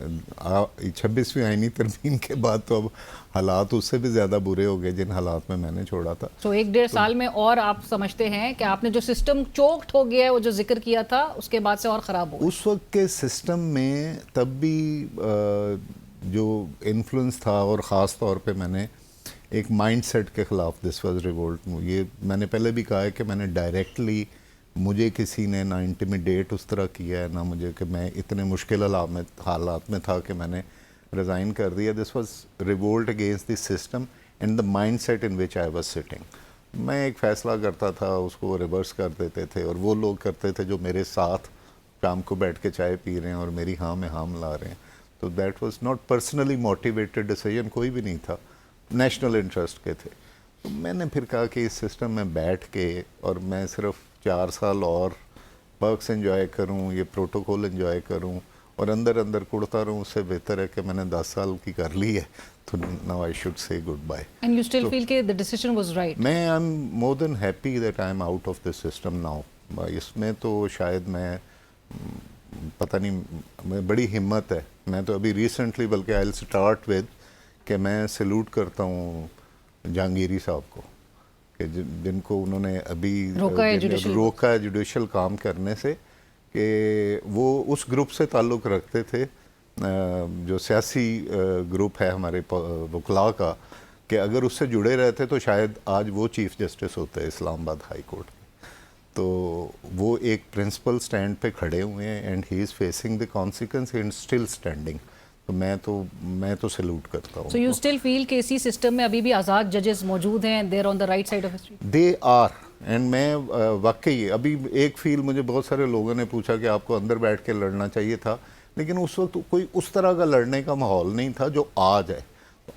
26ویں آئینی ترمیم کے بعد تو اب حالات اس سے بھی زیادہ برے ہو گئے جن حالات میں نے چھوڑا تھا. تو 1-1.5 سال میں اور آپ سمجھتے ہیں کہ آپ نے جو سسٹم چوکٹ ہو گیا ہے وہ جو ذکر کیا تھا اس کے بعد سے اور خراب ہو گیا؟ اس وقت کے سسٹم میں تب بھی جو انفلوئنس تھا، اور خاص طور پہ میں نے ایک مائنڈ سیٹ کے خلاف دس واز ریولٹ. یہ میں نے پہلے بھی کہا ہے کہ میں نے ڈائریکٹلی، مجھے کسی نے نہ انٹیمیڈیٹ اس طرح کیا ہے، نہ مجھے کہ میں اتنے مشکل حالات میں تھا کہ میں نے ریزائن کر دیا. This was revolt against the system and the mind set in which I was sitting. میں ایک فیصلہ کرتا تھا، اس کو ریورس کر دیتے تھے، اور وہ لوگ کرتے تھے جو میرے ساتھ شام کو بیٹھ کے چائے پی رہے ہیں اور میری ہاں میں ہاں ملا رہے ہیں. تو that was not personally motivated decision, کوئی بھی نہیں تھا، نیشنل انٹرسٹ کے تھے. تو میں نے پھر کہا کہ اس سسٹم میں بیٹھ کے اور میں صرف 4 سال اور پرکس انجوائے کروں، یہ پروٹوکول انجوائے کروں اور اندر اندر کڑتا رہوں، اس سے بہتر ہے کہ میں نے 10 سال کی کر لی ہے. تو now I should say goodbye. And you still feel کہ the decision was right? میں I'm more than happy that I'm out of the system now. اس میں تو شاید میں پتہ نہیں، میں بڑی ہمت ہے. میں تو ابھی ریسنٹلی، بلکہ I'll start with کہ میں سیلوٹ کرتا ہوں جہانگیری صاحب کو، کہ جن کو انہوں نے ابھی روکا ہے جوڈیشل کام کرنے سے، کہ وہ اس گروپ سے تعلق رکھتے تھے جو سیاسی گروپ ہے ہمارے وکلاء کا، کہ اگر اس سے جڑے رہتے تو شاید آج وہ چیف جسٹس ہوتے ہیں اسلام آباد ہائی کورٹ. تو وہ ایک پرنسپل سٹینڈ پہ کھڑے ہوئے ہیں and he is facing the consequence and still standing. تو میں تو سیلوٹ کرتا ہوں. So you still feel کہ اسی سسٹم میں ابھی بھی آزاد ججز موجود ہیں، they are on the right side of history? They are. And میں واقعی ابھی ایک فیل، مجھے بہت سارے لوگوں نے پوچھا کہ آپ کو اندر بیٹھ کے لڑنا چاہیے تھا، لیکن اس وقت کوئی اس طرح کا لڑنے کا ماحول نہیں تھا جو آج ہے.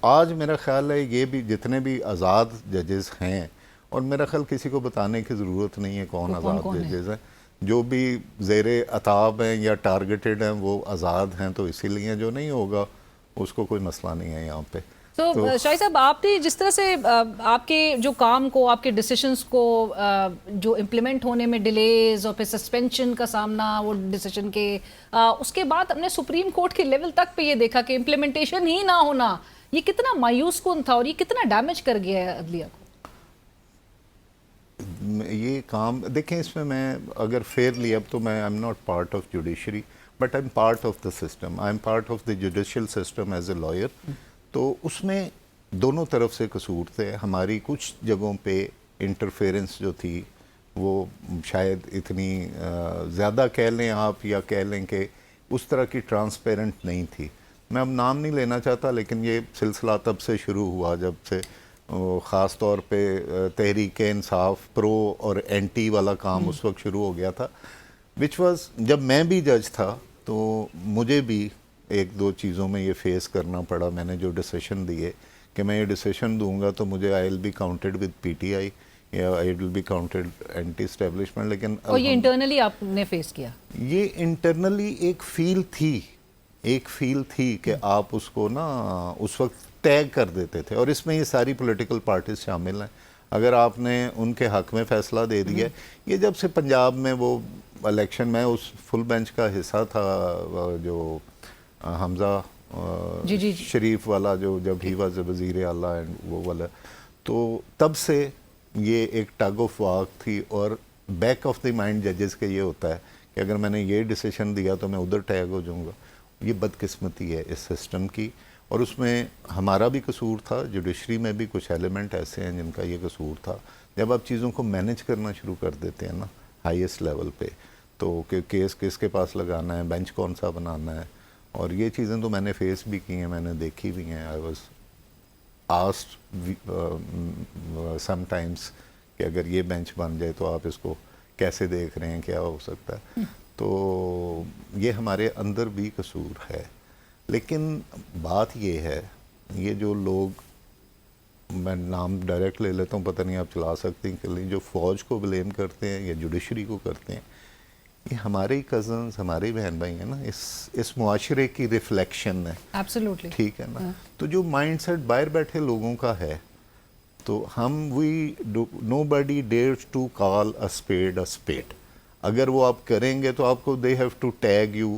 آج میرا خیال ہے یہ بھی جتنے بھی آزاد ججز ہیں، اور میرا خیال کسی کو بتانے کی ضرورت نہیں ہے کون آزاد ججز ہیں، جو بھی زیر عطاب ہیں یا ٹارگیٹڈ ہیں وہ آزاد ہیں. تو اسی لیے جو نہیں ہوگا اس کو کوئی مسئلہ نہیں ہے یہاں پہ. تو شاہی صاحب، آپ نے جس طرح سے آپ کے جو کام کو، آپ کے ڈیسیشنز کو جو امپلیمنٹ ہونے میں ڈیلیز اور پھر سسپینشن کا سامنا وہ ڈیسیشن کے، اس کے بعد ہم نے سپریم کورٹ کے لیول تک پہ یہ دیکھا کہ امپلیمنٹیشن ہی نہ ہونا یہ کتنا مایوس کن تھا اور یہ کتنا ڈیمیج کر گیا ہے عدلیہ کو. یہ کام دیکھیں، اس میں اگر فیئرلی، اب تو میں I am not part of judiciary but I am part of the system, I am part of the judicial system as a lawyer. تو اس میں دونوں طرف سے قصور تھے. ہماری کچھ جگہوں پہ انٹرفیرنس جو تھی وہ شاید اتنی زیادہ کہہ لیں آپ، یا کہہ لیں کہ اس طرح کی ٹرانسپیرنٹ نہیں تھی. میں اب نام نہیں لینا چاہتا، لیکن یہ سلسلہ تب سے شروع ہوا جب سے خاص طور پہ تحریک انصاف پرو اور اینٹی والا کام اس وقت شروع ہو گیا تھا، وچ واز جب میں بھی جج تھا تو مجھے بھی 1-2 چیزوں میں یہ فیس کرنا پڑا. میں نے جو ڈیسیشن دیے کہ میں یہ ڈیسیشن دوں گا تو مجھے I will be counted with P T I یا I will be counted anti establishment. لیکن اور یہ انٹرنلی آپ نے فیس کیا؟ یہ انٹرنلی ایک فیل تھی کہ آپ اس کو نا اس وقت ٹیگ کر دیتے تھے، اور اس میں یہ ساری پولیٹیکل پارٹیز شامل ہیں. اگر آپ نے ان کے حق میں فیصلہ دے دیا، یہ جب سے پنجاب میں وہ الیکشن میں اس فل بینچ کا حصہ تھا جو حمزہ شریف والا، جو جب ہی واز وزیر اعلیٰ اینڈ وہ والا، تو تب سے یہ ایک ٹگ آف واک تھی. اور بیک آف دی مائنڈ ججز کے یہ ہوتا ہے کہ اگر میں نے یہ ڈیسیشن دیا تو میں ادھر ٹیگ ہو جاؤں گا. یہ بدقسمتی ہے اس سسٹم کی، اور اس میں ہمارا بھی قصور تھا. جوڈیشری میں بھی کچھ ایلیمنٹ ایسے ہیں جن کا یہ قصور تھا. جب آپ چیزوں کو مینج کرنا شروع کر دیتے ہیں نا ہائیسٹ لیول پہ، تو کہ کیس کس کے پاس لگانا ہے، بینچ کون سا بنانا ہے، اور یہ چیزیں تو میں نے فیس بھی کی ہیں، میں نے دیکھی بھی ہیں. I was asked some times کہ اگر یہ بینچ بن جائے تو آپ اس کو کیسے دیکھ رہے ہیں، کیا ہو سکتا ہے. تو یہ ہمارے اندر بھی قصور ہے. لیکن بات یہ ہے، یہ جو لوگ، میں نام ڈائریکٹ لے لیتا ہوں، پتہ نہیں آپ چلا سکتے ہیں کہ نہیں، جو فوج کو بلیم کرتے ہیں یا جوڈیشری کو کرتے ہیں، یہ ہمارے ہی کزنز، ہمارے بہن بھائی ہیں نا. اس معاشرے کی ریفلیکشن ہے. ایبسلیوٹلی ٹھیک ہے نا. تو جو مائنڈ سیٹ باہر بیٹھے لوگوں کا ہے، تو nobody dares to call a spade a spade. اگر وہ آپ کریں گے تو آپ کو they have to tag you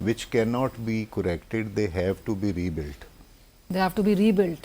which cannot be corrected, they have to be rebuilt. They have to be rebuilt.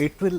It will,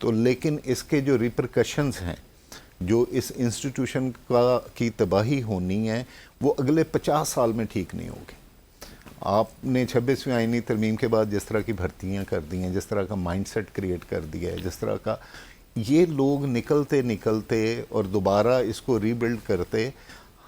تو لیکن اس کے جو ریپرکشنز ہیں، جو اس انسٹیٹیوشن کی تباہی ہونی ہے، وہ اگلے 50 سال میں ٹھیک نہیں ہوگی۔ آپ نے 26ویں آئینی ترمیم کے بعد جس طرح کی بھرتیاں کر دی ہیں، جس طرح کا مائنڈ سیٹ کریٹ کر دیا ہے، جس طرح کا یہ لوگ نکلتے اور دوبارہ اس کو ری بلڈ کرتے،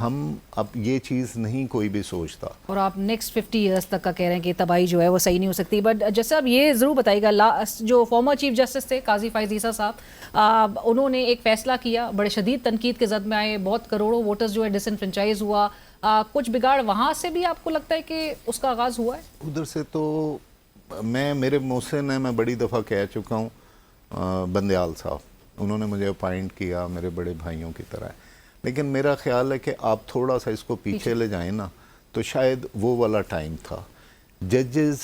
ہم اب یہ چیز نہیں کوئی بھی سوچتا۔ اور آپ نیکسٹ 50 ایئرس تک کا کہہ رہے ہیں کہ تباہی جو ہے وہ صحیح نہیں ہو سکتی۔ بٹ جیسے اب یہ ضرور بتائیے گا، جو فارمر چیف جسٹس تھے قاضی فائز عیسیٰ صاحب، انہوں نے ایک فیصلہ کیا، بڑے شدید تنقید کے زد میں آئے، بہت کروڑوں ووٹرز جو ہے ڈس انفرینچائز ہوا، کچھ بگاڑ وہاں سے بھی آپ کو لگتا ہے کہ اس کا آغاز ہوا ہے؟ ادھر سے تو میرے محسن ہے، میں بڑی دفعہ کہہ چکا ہوں، بندیال صاحب انہوں نے مجھے اپائنٹ کیا، میرے بڑے بھائیوں کی طرح ہے، لیکن میرا خیال ہے کہ آپ تھوڑا سا اس کو پیچھے لے جائیں نا تو شاید وہ والا ٹائم تھا ججز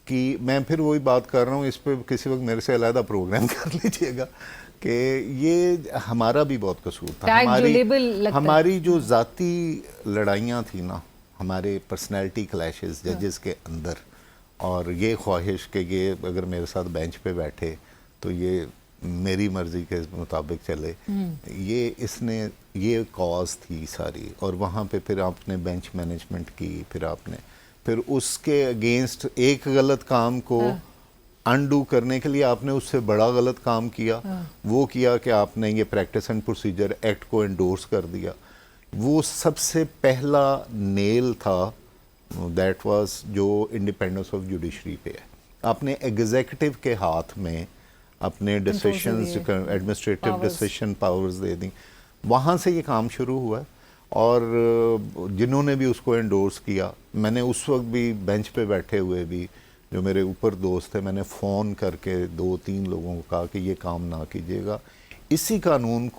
کی۔ میں پھر وہی بات کر رہا ہوں، اس پہ کسی وقت میرے سے علیحدہ پروگرام کر لیجئے گا کہ یہ ہمارا بھی بہت قصور تھا، ہماری جو ذاتی لڑائیاں تھیں نا، ہمارے پرسنالٹی کلیشز ججز کے اندر، اور یہ خواہش کہ یہ اگر میرے ساتھ بینچ پہ بیٹھے تو یہ میری مرضی کے مطابق چلے، یہ کاز تھی ساری۔ اور وہاں پہ پھر آپ نے بینچ مینجمنٹ کی، پھر اس کے اگینسٹ ایک غلط کام کو انڈو کرنے کے لیے آپ نے اس سے بڑا غلط کام کیا، وہ کیا کہ آپ نے یہ پریکٹس اینڈ پروسیجر ایکٹ کو انڈورس کر دیا۔ وہ سب سے پہلا نیل تھا، دیٹ واز جو انڈیپینڈنس آف جوڈیشری پہ ہے۔ آپ نے ایگزیکٹو کے ہاتھ میں اپنے ڈیسیشنز، ایڈمنسٹریٹو ڈیسیشن پاورز دے دیں، وہاں سے یہ کام شروع ہوا ہے۔ اور جنہوں نے بھی اس کو انڈورس کیا، میں نے اس وقت بھی بینچ پہ بیٹھے ہوئے بھی جو میرے اوپر دوست تھے، میں نے فون کر کے 2-3 لوگوں کو کہا کہ یہ کام نہ کیجیے گا، اسی قانون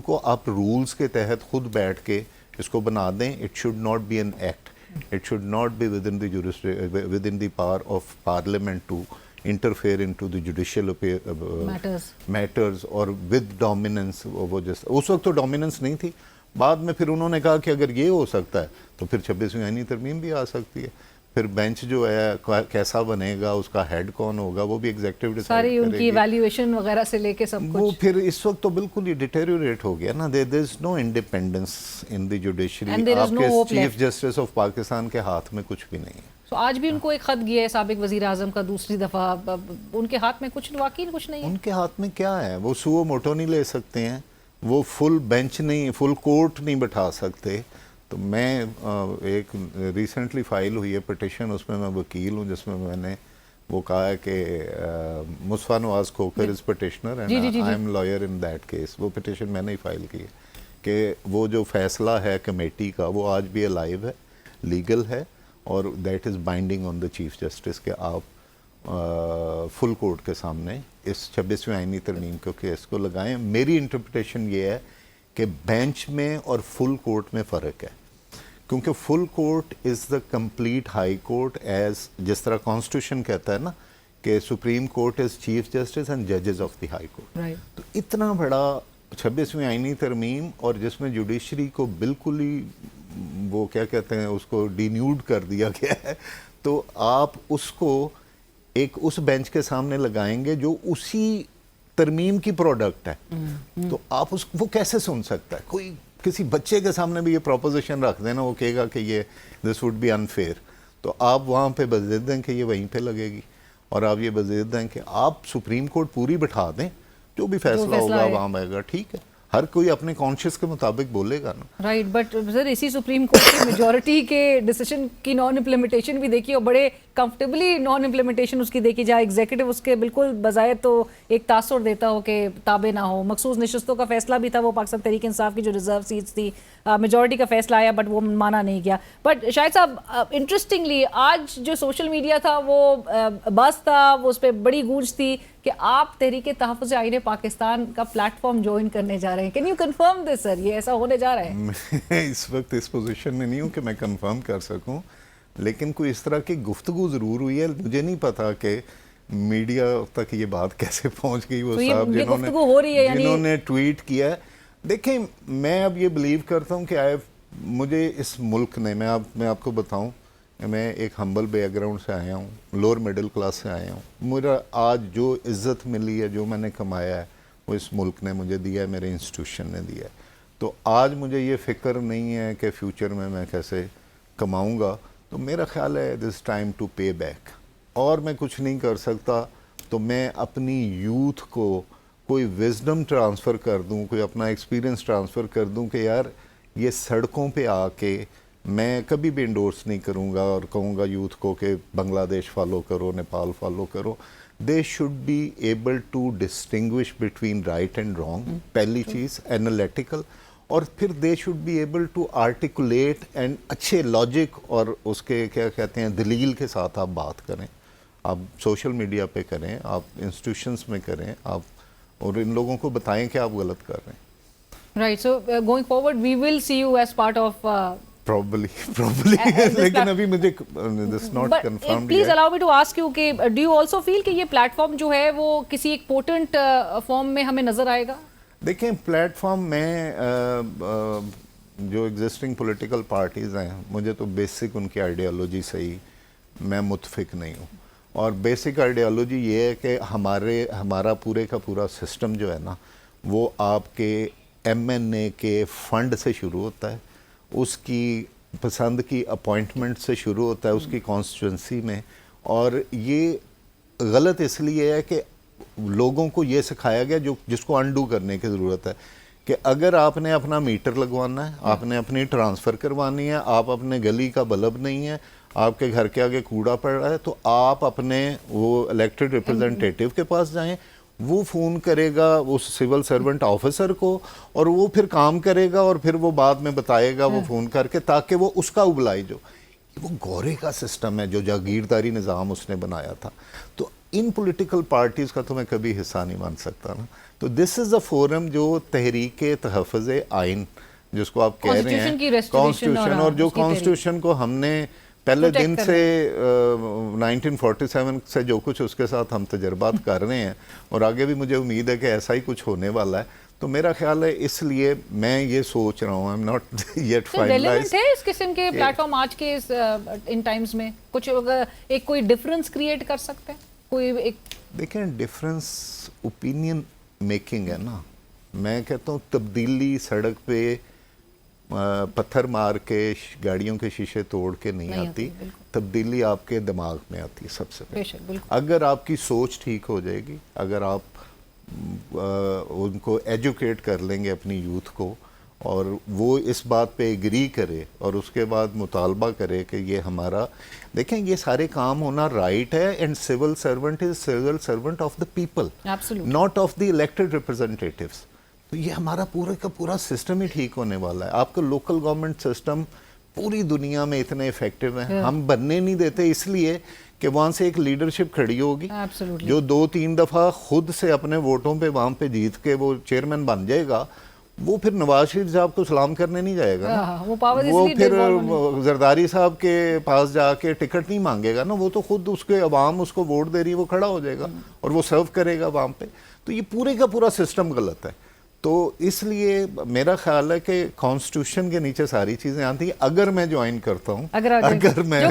کو آپ رولز کے تحت خود بیٹھ کے اس کو بنا دیں۔ It should not be an act, it should not be within the power of parliament to interfere into the judicial matters اور with dominance۔ وہ جیسا اس وقت تو ڈومیننس نہیں تھی، بعد میں پھر انہوں نے کہا کہ اگر یہ ہو سکتا ہے تو پھر 26ویں آئینی ترمیم بھی آ سکتی ہے۔ پھر بینچ جو ہے کیسا بنے گا، اس کا ہیڈ کون ہوگا، وہ بھی ایگزیکٹو ڈیسائیڈ کرے گی، ساری ان کی ایویلیویشن وغیرہ سے لے کے سب کچھ۔ وہ پھر اس وقت تو بالکل ہی ڈیٹیریوریٹ ہو گیا نا، دیر از نو انڈیپینڈنس ان دی جوڈیشری۔ آپ کے چیف جسٹس آف پاکستان کے ہاتھ میں کچھ بھی نہیں ہے۔ تو آج بھی ان کو ایک خط گیا ہے سابق وزیر اعظم کا دوسری دفعہ، ان کے ہاتھ میں کچھ واقعی کچھ نہیں ہے؟ ان کے ہاتھ میں کیا ہے؟ وہ سو موٹو نہیں لے سکتے ہیں، وہ فل بینچ نہیں، فل کورٹ نہیں بٹھا سکتے۔ تو میں ایک ریسنٹلی فائل ہوئی ہے پٹیشن، اس میں میں وکیل ہوں، جس میں میں نے وہ کہا ہے کہ Mustafa Nawaz Khokhar is petitioner and I am lawyer in that case. وہ پٹیشن میں نے ہی فائل کی ہے کہ وہ جو فیصلہ ہے کمیٹی کا وہ آج بھی الائیو ہے، لیگل ہے، اور that is binding on the chief justice کہ آپ فل کورٹ کے سامنے اس 26ویں آئینی ترمیم کے کیس کو لگائیں۔ میری انٹرپریٹیشن یہ ہے کہ بینچ میں اور فل کورٹ میں فرق ہے، کیونکہ full court is the complete high court, as جس طرح کانسٹیٹیوشن کہتا ہے نا کہ supreme court is chief justice and ججز آف دی ہائی کورٹ۔ تو اتنا بڑا 26ویں آئینی ترمیم، اور جس میں جوڈیشری کو بالکل ہی وہ کیا کہتے ہیں اس کو ڈینیوڈ کر دیا گیا ہے، تو آپ اس کو ایک اس بینچ کے سامنے لگائیں گے جو اسی ترمیم کی پروڈکٹ ہے، تو آپ وہ کیسے سن سکتا ہے؟ کوئی کسی بچے کے سامنے بھی یہ پروپوزیشن رکھ دینا، وہ کہے گا کہ یہ دس وڈ بی انفیئر، تو آپ وہاں پہ بزید دیں کہ یہ وہیں پہ لگے گی، اور آپ یہ بزید دیں کہ آپ سپریم کورٹ پوری بٹھا دیں، جو بھی فیصلہ ہوگا وہاں آئے گا، ٹھیک ہے، ہر کوئی اپنے کانشیس کے مطابق بولے گا نا۔ رائٹ، بٹ سر اسی سپریم کورٹ کی میجورٹی کے ڈیسیشن کی نان امپلیمنٹیشن بھی دیکھی، اور بڑے کمفرٹیبلی نان امپلیمنٹیشن اس کی دیکھی جائے، ایگزیکٹو اس کے بالکل بظاہر تو ایک تاثر دیتا ہو کہ تابع نہ ہو۔ مخصوص نشستوں کا فیصلہ بھی تھا، وہ پاکستان تحریک انصاف کی جو ریزرو سیٹس تھی، میجورٹی کا فیصلہ آیا بٹ وہ مانا نہیں گیا۔ بٹ شاہد صاحب انٹرسٹنگلی آج جو سوشل میڈیا تھا وہ بس تھا، وہ اس پہ بڑی گونج تھی کہ آپ تحریک تحفظ آئین پاکستان کا پلیٹ فارم جوائن کرنے جا رہے ہیں۔ کین یو کنفرم دس سر، یہ ایسا ہونے جا رہا ہے؟ میں اس وقت اس پوزیشن میں نہیں ہوں کہ میں کنفرم کر سکوں، لیکن کوئی اس طرح کی گفتگو ضرور ہوئی ہے۔ مجھے نہیں پتا کہ میڈیا تک یہ بات کیسے پہنچ گئی، وہ صاحب جنہوں نے ٹویٹ کیا ہے۔ دیکھیں، میں اب یہ بلیو کرتا ہوں کہ مجھے اس ملک نے، میں آپ کو بتاؤں میں ایک ہمبل بیک گراؤنڈ سے آیا ہوں, لوور مڈل کلاس سے آیا ہوں. میرا آج جو عزت ملی ہے, جو میں نے کمایا ہے, وہ اس ملک نے مجھے دیا ہے, میرے انسٹیٹیوشن نے دیا ہے. تو آج مجھے یہ فکر نہیں ہے کہ فیوچر میں کیسے کماؤں گا. تو میرا خیال ہے this time to pay back. اور میں کچھ نہیں کر سکتا تو میں اپنی یوتھ کو کوئی وزڈم ٹرانسفر کر دوں, کوئی اپنا ایکسپیرینس ٹرانسفر کر دوں کہ یار یہ سڑکوں پہ آ کے میں کبھی بھی انڈورس نہیں کروں گا اور کہوں گا یوتھ کو کہ بنگلہ دیش فالو کرو, نیپال فالو کرو. They should be able to distinguish between right and wrong, پہلی چیز انالیٹیکل, اور پھر they should be able to articulate and اچھے لاجک اور اس کے کیا کہتے ہیں دلیل کے ساتھ آپ بات کریں. آپ سوشل میڈیا پہ کریں, آپ انسٹیٹیوشنس میں کریں, آپ اور ان لوگوں کو بتائیں کہ آپ غلط کر رہے ہیں. Right, so going forward we will see you as part of Probably لیکن ابھی مجھے this not but confirmed please yet. allow me to ask you کہ do you also feel کہ یہ پلیٹ فارم جو ہے وہ کسی ایک پوٹنٹ فارم میں ہمیں نظر آئے گا؟ دیکھیں پلیٹ فارم میں جو ایگزسٹنگ پولیٹیکل پارٹیز ہیں, مجھے تو بیسک ان کی آئیڈیالوجی سے ہی میں متفق نہیں ہوں. اور بیسک آئیڈیالوجی یہ ہے کہ ہمارا پورے کا پورا سسٹم جو ہے نا, وہ آپ کے ایم این اے کے فنڈ سے شروع ہوتا ہے, اس کی پسند کی اپوائنٹمنٹ سے شروع ہوتا ہے, اس کی کانسٹیٹوئنسی میں. اور یہ غلط اس لیے ہے کہ لوگوں کو یہ سکھایا گیا جس کو انڈو کرنے کی ضرورت ہے کہ اگر آپ نے اپنا میٹر لگوانا ہے, آپ نے اپنی ٹرانسفر کروانی ہے, آپ اپنے گلی کا بلب نہیں ہے, آپ کے گھر کے آگے کوڑا پڑ رہا ہے, تو آپ اپنے وہ الیکٹڈ ریپرزنٹیٹیو کے پاس جائیں, وہ فون کرے گا اس سول سرونٹ آفیسر کو اور وہ پھر کام کرے گا اور پھر وہ بعد میں بتائے گا وہ فون کر کے, تاکہ وہ اس کا ابلائی وہ گورے کا سسٹم ہے جو جاگیرداری نظام اس نے بنایا تھا. تو ان پولیٹیکل پارٹیز کا تو میں کبھی حصہ نہیں بن سکتا نا. تو دس از اے فورم جو تحریک تحفظ آئین جس کو آپ کہہ رہے ہیں, کانسٹیٹیوشن, اور جو کانسٹیٹیوشن کو ہم نے پہلے دن سے 1947 سے جو کچھ اس کے ساتھ ہم تجربات کر رہے ہیں, اور آگے بھی مجھے امید ہے کہ ایسا ہی کچھ ہونے والا ہے. تو میرا خیال ہے اس لیے میں یہ سوچ رہا ہوں, I'm not yet finalized. Relevant ہے اس قسم کے پلیٹ فارم آج کے ان ٹائمز میں کچھ ایک کوئی ڈفرنس کریٹ کر سکتے ہیں کوئی ایک؟ دیکھیں ڈفرنس اوپینین میکنگ ہے نا. میں کہتا ہوں تبدیلی سڑک پہ پتھر مار کے گاڑیوں کے شیشے توڑ کے نہیں آتی, تبدیلی آپ کے دماغ میں آتی ہے سب سے پہلے. اگر آپ کی سوچ ٹھیک ہو جائے گی, اگر آپ ان کو ایجوکیٹ کر لیں گے اپنی یوتھ کو, اور وہ اس بات پہ ایگری کرے اور اس کے بعد مطالبہ کرے کہ یہ ہمارا, دیکھیں یہ سارے کام ہونا رائٹ ہے, and civil servant is civil servant of the people, not of the elected representatives. تو یہ ہمارا پورے کا پورا سسٹم ہی ٹھیک ہونے والا ہے. آپ کا لوکل گورنمنٹ سسٹم پوری دنیا میں اتنے ایفیکٹو ہیں, ہم بننے نہیں دیتے اس لیے کہ وہاں سے ایک لیڈرشپ کھڑی ہوگی جو 2-3 دفعہ خود سے اپنے ووٹوں پہ وہاں پہ جیت کے وہ چیئرمین بن جائے گا, وہ پھر نواز شریف صاحب کو سلام کرنے نہیں جائے گا, وہ پھر زرداری صاحب کے پاس جا کے ٹکٹ نہیں مانگے گا نا, وہ تو خود اس کے عوام اس کو ووٹ دے رہی ہے, وہ کھڑا ہو جائے گا اور وہ سرو کرے گا وہاں پہ. تو یہ پورے کا پورا سسٹم غلط ہے. تو اس لیے میرا خیال ہے کہ کانسٹیٹیوشن کے نیچے ساری چیزیں آتی ہیں. اگر میں جوائن کرتا ہوں, اگر میں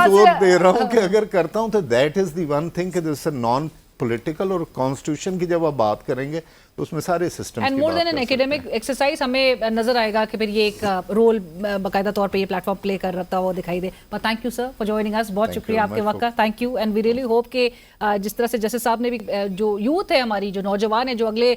زور دے رہا ہوں کہ اگر کرتا ہوں, تو that is the one thing کہ دس اے نان پولیٹیکل, اور کانسٹیٹیوشن کی جب آپ بات کریں گے تو اس میں سارے system and more than an academic exercise ہمیں نظر آئے گا کہ پھر یہ ایک رول باقاعدہ طور پہ یہ پلیٹ فارم پلے کر رہا وہ دکھائی دے. But thank you sir for joining us, بہت شکریہ آپ کے وقت کا, thank you. And we really hope کہ جس طرح سے جسٹس صاحب نے بھی جو یوتھ ہے ہماری, جو نوجوان ہے, جو اگلے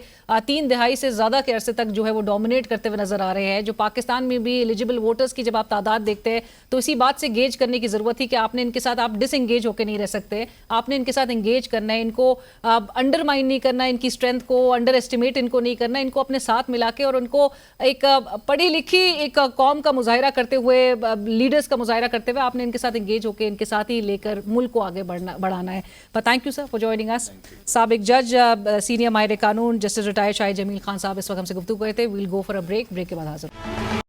3 دہائی سے زیادہ کے عرصے تک جو ہے وہ ڈومینیٹ کرتے ہوئے نظر آ رہے ہیں, جو پاکستان میں بھی ایلیجیبل ووٹرز کی جب آپ تعداد دیکھتے ہیں تو اسی بات سے گیج کرنے کی ضرورت تھی کہ آپ نے ان کے ساتھ آپ ڈس انگیج ہو کے نہیں رہ سکتے, آپ نے ان کے ساتھ انگیج کرنا ہے, ان کو انڈرمائن نہیں کرنا, ان کی اسٹرینتھ کو انڈر ایسٹیمیٹ ان کو نہیں کرنا, ان کو اپنے ساتھ ملا کے اور ان کو ایک پڑھی لکھی ایک قوم کا مظاہرہ کرتے ہوئے, لیڈرز کا مظاہرہ کرتے ہوئے آپ نے ان کے ساتھ انگیج ہو کے ان کے ساتھ ہی لے کر ملک کو آگے بڑھانا ہے. But thank you sir for joining us. سابق جج, سینئر ماہر قانون جسٹس ریٹائر شاہد جمیل خان صاحب اس وقت ہم سے گفتگو کرتے. Well go for a break کے بعد حاضر.